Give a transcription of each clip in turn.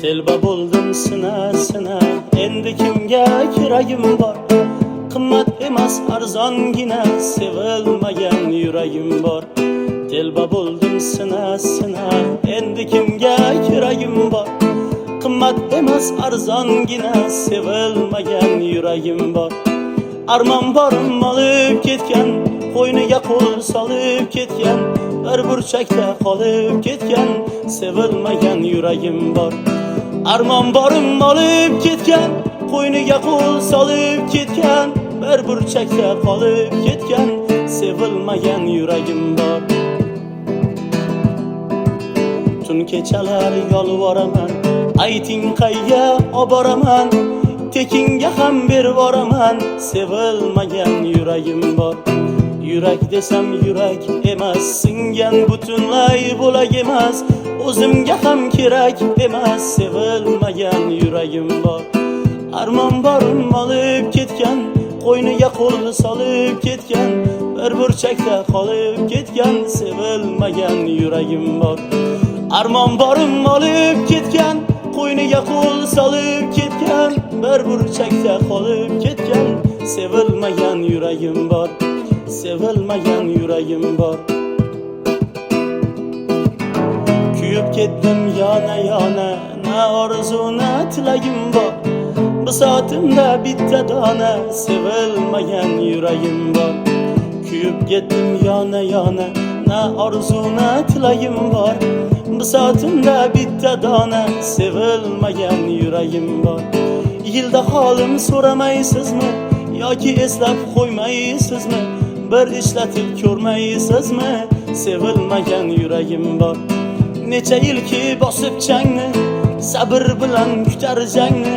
Telba bo'ldim sina endi kimga keragim bor? Qimmat emas arzongina sevilmagan yuragim bor. Telba bo'ldim sina endi kimga keragim bor? Qimmat emas arzongina sevilmagan yuragim bor. Armon borim olib ketgan, qo'yniga qo'l solib ketgan, bir burchakda qolib ketgan sevilmagan yuragim bor. Armon borim olib ketgan, qo'yniga qo'l solib ketgan, bir burchakda qolib ketgan sevilmagan yuragim bor. Tun kechalar yolvoraman, ayting qayga oboraman, tekinga ham bervoraman, sevilmagan yuragim bor. Yurak desam yurak emas, singan butunlay bo'lak emas, o'zimga ham kerak emas, sevilmagan yuragim bor. Armon borim olib ketgan, qo'yniga qo'l solib ketgan, bir burchakda qolib ketgan sevilmagan yuragim bor. Armon borim olib ketgan, qo'yniga qo'l solib ketgan, bir burchakda qolib ketgan sevilmagan yuragim bor. Sevilmagan yuragim bor. Kuyib ketdim yana na orzu na tilagim bor. Bisotimda bitta dona sevilmagan yuragim bor. Kuyib ketdim yana na orzu na tilagim bor. Bisotimda bitta dona sevilmagan yuragim bor. Yilda holim so'ramaysizmi yoki eslab qo'ymaysizmi? Bir ishlatib ko'rmaysizmi? Sevilmagan yuragim bor. Necha yilki bosib changni, sabr bilan kutar jangni,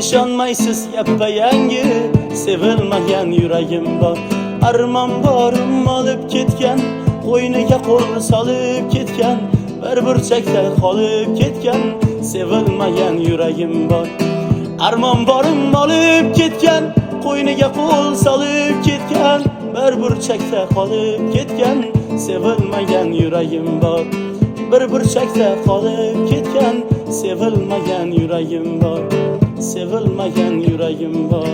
ishonmaysiz yappa yangi sevilmagan yuragim bor. Armon borim olib ketgan, qo'yniga qo'l solib ketgan, bir burchakda qolib ketgan sevilmagan yuragim bor. Armon borim olib ketgan, qo'yniga qo'l solib ketgan, bir burchakda qolib ketgan sevilmagan yuragim bor. Bir burchakda qolib ketgan sevilmagan yuragim bor. Sevilmagan yuragim bor.